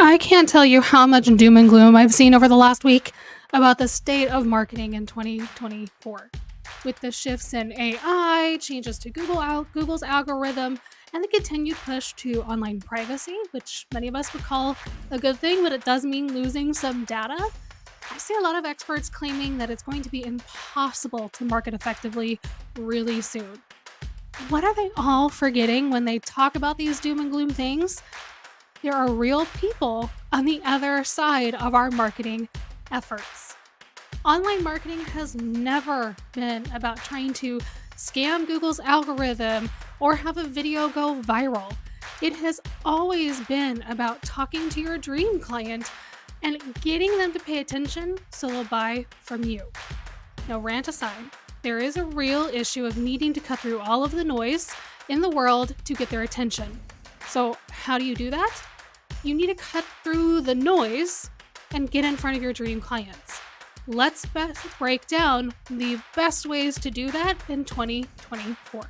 I can't tell you how much doom and gloom I've seen over the last week about the state of marketing in 2024. With the shifts in AI, changes to Google's algorithm, and the continued push to online privacy, which many of us would call a good thing, but it does mean losing some data. I see a lot of experts claiming that it's going to be impossible to market effectively really soon. What are they all forgetting when they talk about these doom and gloom things? There are real people on the other side of our marketing efforts. Online marketing has never been about trying to scam Google's algorithm or have a video go viral. It has always been about talking to your dream client and getting them to pay attention so they'll buy from you. Now, rant aside, there is a real issue of needing to cut through all of the noise in the world to get their attention. So, how do you do that? You need to cut through the noise and get in front of your dream clients. Let's break down the best ways to do that in 2024.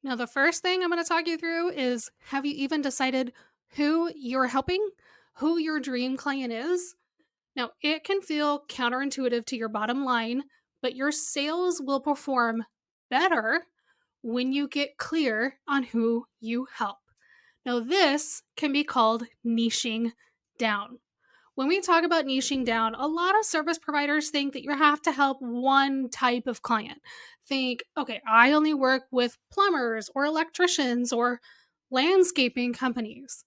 Now, the first thing I'm going to talk you through is, have you even decided who you're helping, who your dream client is? Now, it can feel counterintuitive to your bottom line, but your sales will perform better when you get clear on who you help. Now, this can be called niching down. When we talk about niching down, a lot of service providers think that you have to help one type of client. Think, okay, I only work with plumbers or electricians or landscaping companies.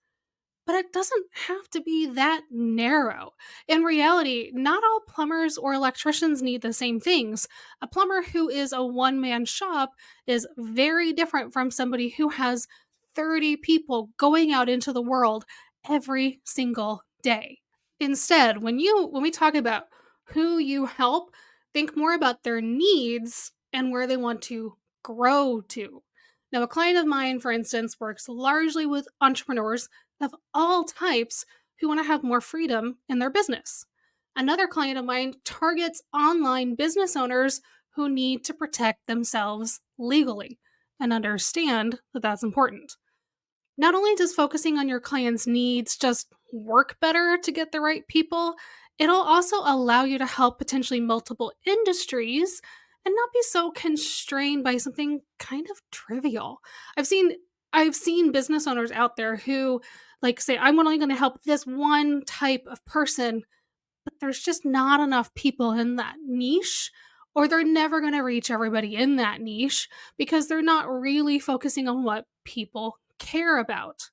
But it doesn't have to be that narrow. In reality, not all plumbers or electricians need the same things. A plumber who is a one-man shop is very different from somebody who has 30 people going out into the world every single day. Instead, when we talk about who you help, think more about their needs and where they want to grow to. Now, a client of mine, for instance, works largely with entrepreneurs of all types who want to have more freedom in their business. Another client of mine targets online business owners who need to protect themselves legally and understand that that's important. Not only does focusing on your client's needs just work better to get the right people, it'll also allow you to help potentially multiple industries and not be so constrained by something kind of trivial. I've seen business owners out there who say, I'm only going to help this one type of person, but there's just not enough people in that niche, or they're never going to reach everybody in that niche because they're not really focusing on what people care about,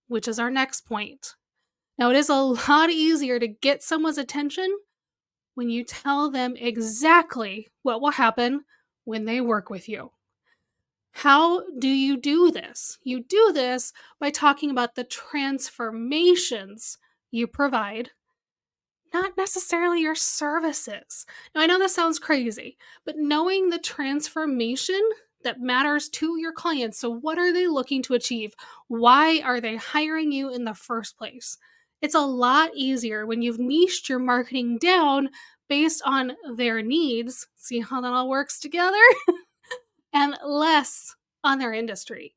which is our next point. Now, it is a lot easier to get someone's attention when you tell them exactly what will happen when they work with you. How do you do this? You do this by talking about the transformations you provide, not necessarily your services. Now, I know this sounds crazy, but knowing the transformation that matters to your clients. So, what are they looking to achieve? Why are they hiring you in the first place? It's a lot easier when you've niched your marketing down based on their needs. See how that all works together? And less on their industry.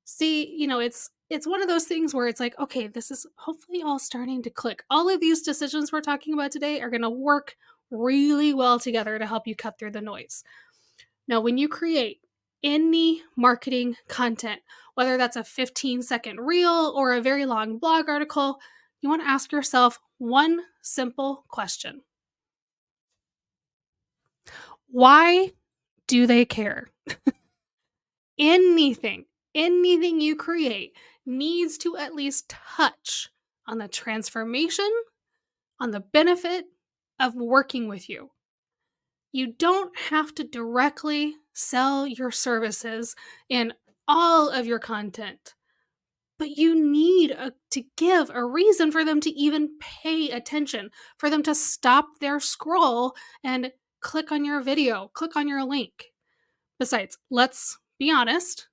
See, it's one of those things where it's like, okay, this is hopefully all starting to click. All of these decisions we're talking about today are going to work really well together to help you cut through the noise. Now, when you create any marketing content, whether that's a 15-second reel or a very long blog article, you want to ask yourself one simple question. Why do they care? Anything you create needs to at least touch on the transformation, on the benefit of working with you. You don't have to directly sell your services in all of your content, but you need to give a reason for them to even pay attention, for them to stop their scroll and click on your video, click on your link. Besides, let's be honest,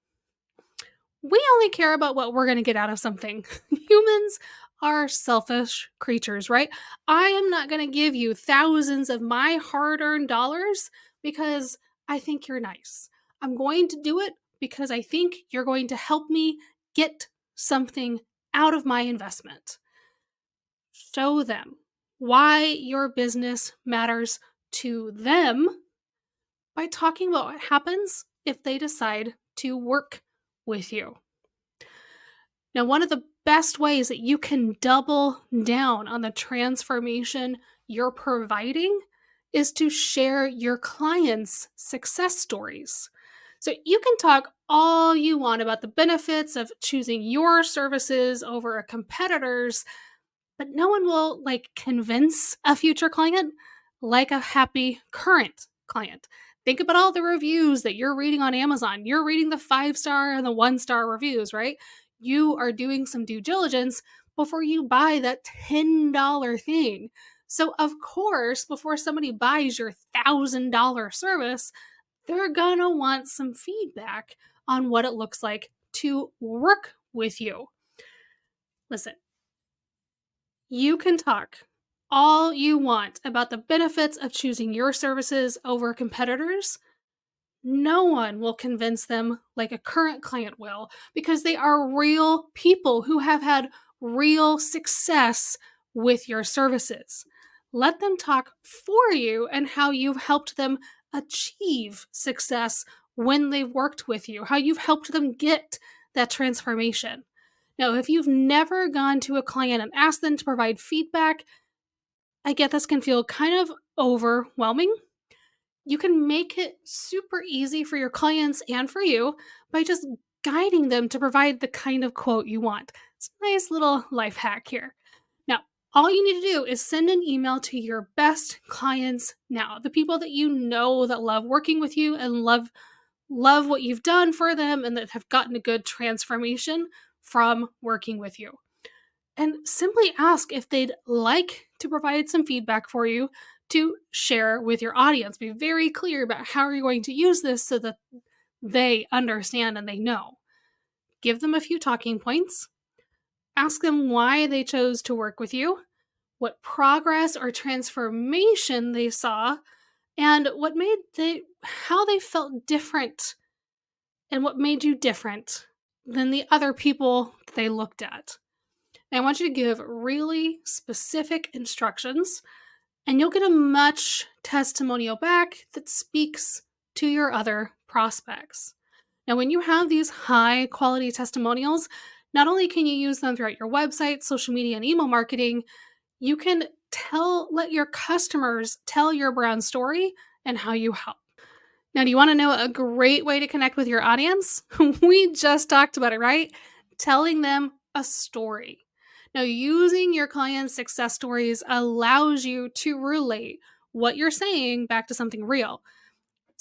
we only care about what we're going to get out of something. Humans are selfish creatures, right? I am not going to give you thousands of my hard-earned dollars because I think you're nice. I'm going to do it because I think you're going to help me get something out of my investment. Show them why your business matters to them by talking about what happens if they decide to work with you. Now, one of the best ways that you can double down on the transformation you're providing is to share your clients' success stories. So, you can talk all you want about the benefits of choosing your services over a competitor's, but no one will convince a future client like a happy current client. Think about all the reviews that you're reading on Amazon. You're reading the 5-star and the 1-star reviews, right? You are doing some due diligence before you buy that $10 thing. So, of course, before somebody buys your $1,000 service, they're gonna want some feedback on what it looks like to work with you. Listen, you can talk all you want about the benefits of choosing your services over competitors. No one will convince them like a current client will, because they are real people who have had real success with your services. Let them talk for you and how you've helped them achieve success when they've worked with you, how you've helped them get that transformation. Now, if you've never gone to a client and asked them to provide feedback, I get this can feel kind of overwhelming. You can make it super easy for your clients and for you by just guiding them to provide the kind of quote you want. It's a nice little life hack here. Now, all you need to do is send an email to your best clients now, the people that you know that love working with you and love what you've done for them and that have gotten a good transformation from working with you. And simply ask if they'd like to provide some feedback for you to share with your audience. Be very clear about how you're going to use this so that they understand and they know. Give them a few talking points. Ask them why they chose to work with you, what progress or transformation they saw, and how they felt different and what made you different than the other people they looked at. And I want you to give really specific instructions, and you'll get a much testimonial back that speaks to your other prospects. Now, when you have these high quality testimonials, not only can you use them throughout your website, social media, and email marketing, you can let your customers tell your brand story and how you help. Now, do you want to know a great way to connect with your audience? We just talked about it, right? Telling them a story. Now, using your clients' success stories allows you to relate what you're saying back to something real.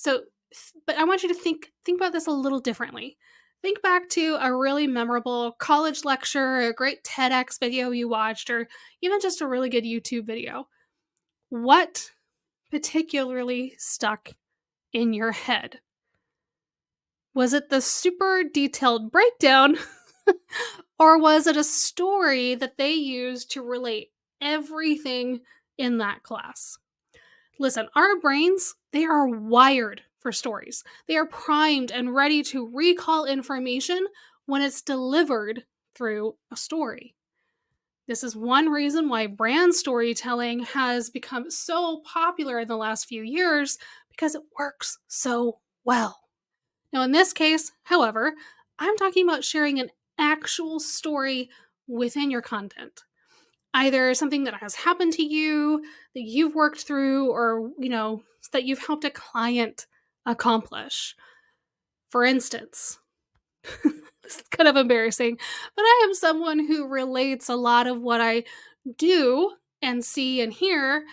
But I want you to think about this a little differently. Think back to a really memorable college lecture, a great TEDx video you watched, or even just a really good YouTube video. What particularly stuck in your head? Was it the super detailed breakdown or was it a story that they used to relate everything in that class? Listen, our brains, they are wired for stories. They are primed and ready to recall information when it's delivered through a story. This is one reason why brand storytelling has become so popular in the last few years, because it works so well. Now, in this case, however, I'm talking about sharing an actual story within your content. Either something that has happened to you, that you've worked through, or, that you've helped a client accomplish. For instance, this is kind of embarrassing, but I am someone who relates a lot of what I do and see and hear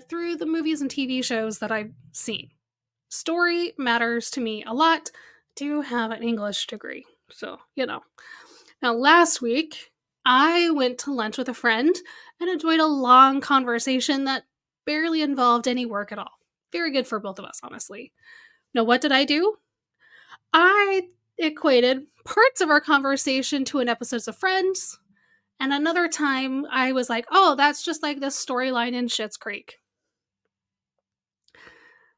through the movies and TV shows that I've seen. Story matters to me a lot. I do have an English degree, so. Now, last week, I went to lunch with a friend and enjoyed a long conversation that barely involved any work at all. Very good for both of us, honestly. Now, what did I do? I equated parts of our conversation to an episode of Friends, and another time I was like, oh, that's just like this storyline in Schitt's Creek.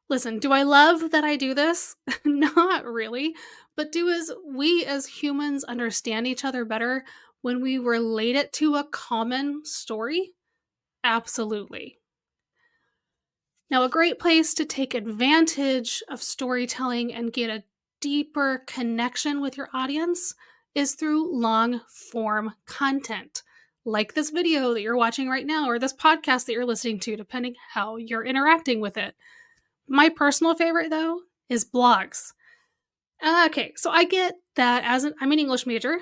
Listen, do I love that I do this? Not really, But do as we as humans understand each other better when we relate it to a common story? Absolutely. Now, a great place to take advantage of storytelling and get a deeper connection with your audience is through long form content, like this video that you're watching right now or this podcast that you're listening to, depending how you're interacting with it. My personal favorite, though, is blogs. Okay, so I get that I'm an English major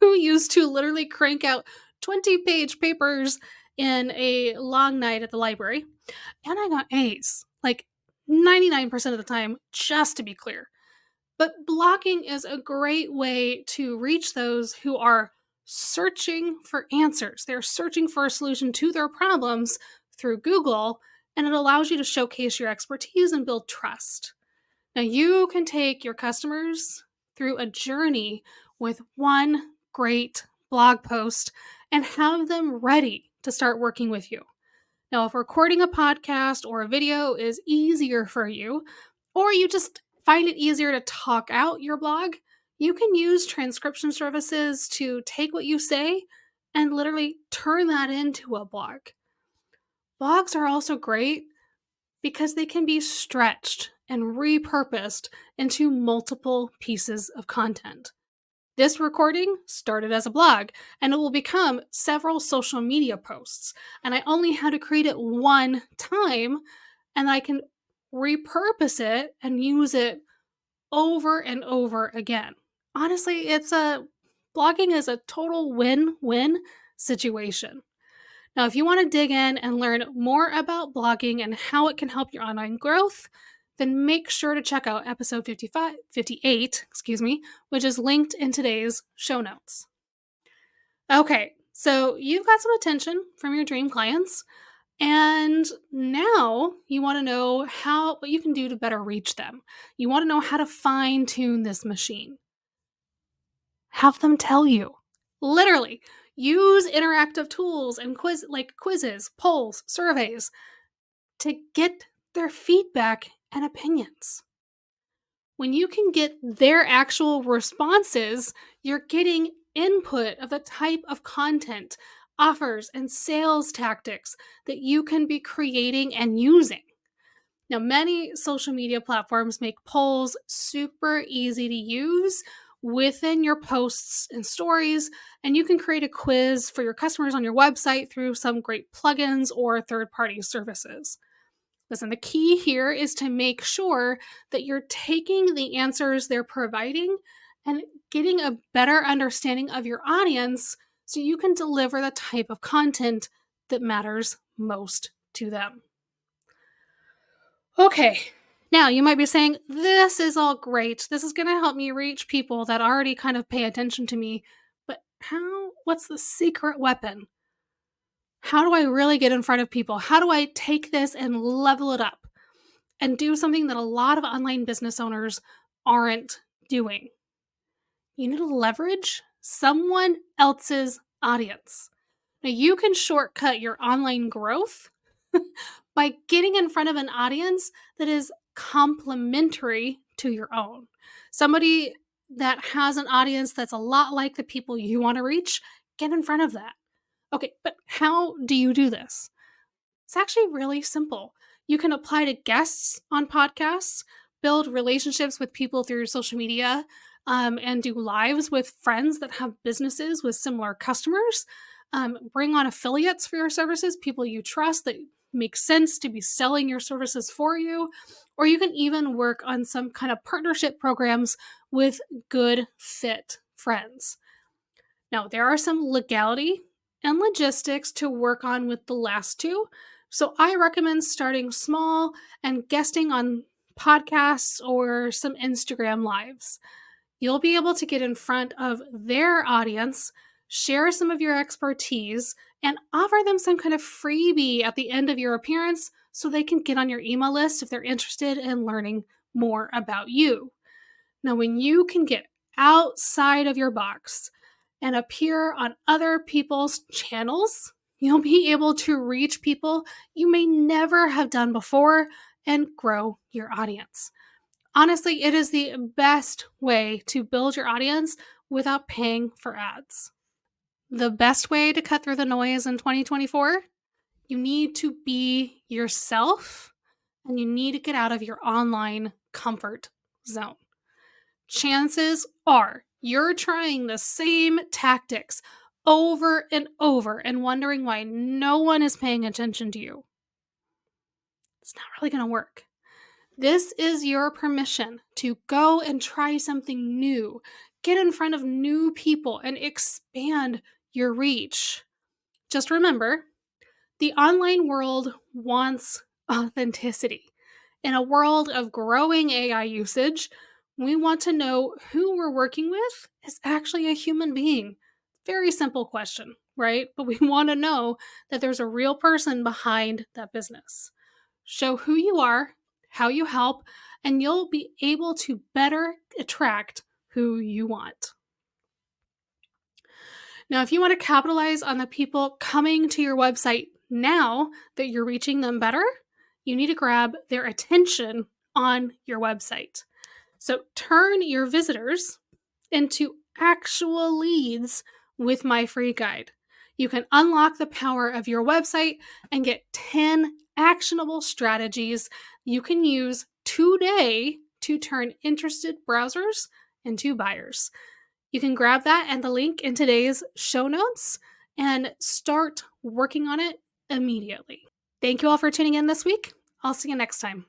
who used to literally crank out 20-page papers in a long night at the library, and I got A's, like 99% of the time, just to be clear. But blogging is a great way to reach those who are searching for answers. They're searching for a solution to their problems through Google, and it allows you to showcase your expertise and build trust. Now, you can take your customers through a journey with one great blog post and have them ready to start working with you. Now, if recording a podcast or a video is easier for you, or you just find it easier to talk out your blog, you can use transcription services to take what you say and literally turn that into a blog. Blogs are also great because they can be stretched and repurposed into multiple pieces of content. This recording started as a blog and it will become several social media posts. And I only had to create it one time and I can repurpose it and use it over and over again. Honestly, blogging is a total win-win situation. Now, if you want to dig in and learn more about blogging and how it can help your online growth, then make sure to check out episode 58, which is linked in today's show notes. Okay, so you've got some attention from your dream clients, and now you want to know what you can do to better reach them. You want to know how to fine tune this machine. Have them tell you. Literally, use interactive tools and quizzes, polls, surveys to get their feedback and opinions. When you can get their actual responses, you're getting input of the type of content, offers, and sales tactics that you can be creating and using. Now, many social media platforms make polls super easy to use within your posts and stories, and you can create a quiz for your customers on your website through some great plugins or third-party services. Listen, the key here is to make sure that you're taking the answers they're providing and getting a better understanding of your audience so you can deliver the type of content that matters most to them. Okay, now you might be saying, this is all great. This is going to help me reach people that already kind of pay attention to me, but what's the secret weapon? How do I really get in front of people? How do I take this and level it up and do something that a lot of online business owners aren't doing? You need to leverage someone else's audience. Now, you can shortcut your online growth by getting in front of an audience that is complementary to your own. Somebody that has an audience that's a lot like the people you want to reach, get in front of that. Okay, but how do you do this? It's actually really simple. You can apply to guests on podcasts, build relationships with people through social media, and do lives with friends that have businesses with similar customers. Bring on affiliates for your services, people you trust that make sense to be selling your services for you. Or you can even work on some kind of partnership programs with good fit friends. Now, there are some legality and logistics to work on with the last two. So I recommend starting small and guesting on podcasts or some Instagram lives. You'll be able to get in front of their audience, share some of your expertise, and offer them some kind of freebie at the end of your appearance so they can get on your email list if they're interested in learning more about you. Now, when you can get outside of your box and appear on other people's channels, you'll be able to reach people you may never have done before and grow your audience. Honestly, it is the best way to build your audience without paying for ads. The best way to cut through the noise in 2024, you need to be yourself and you need to get out of your online comfort zone. Chances are you're trying the same tactics over and over and wondering why no one is paying attention to you. It's not really going to work. This is your permission to go and try something new, get in front of new people, and expand your reach. Just remember, the online world wants authenticity. In a world of growing AI usage, we want to know who we're working with is actually a human being. Very simple question, right? But we want to know that there's a real person behind that business. Show who you are, how you help, and you'll be able to better attract who you want. Now, if you want to capitalize on the people coming to your website now that you're reaching them better, you need to grab their attention on your website. So turn your visitors into actual leads with my free guide. You can unlock the power of your website and get 10 actionable strategies you can use today to turn interested browsers into buyers. You can grab that and the link in today's show notes and start working on it immediately. Thank you all for tuning in this week. I'll see you next time.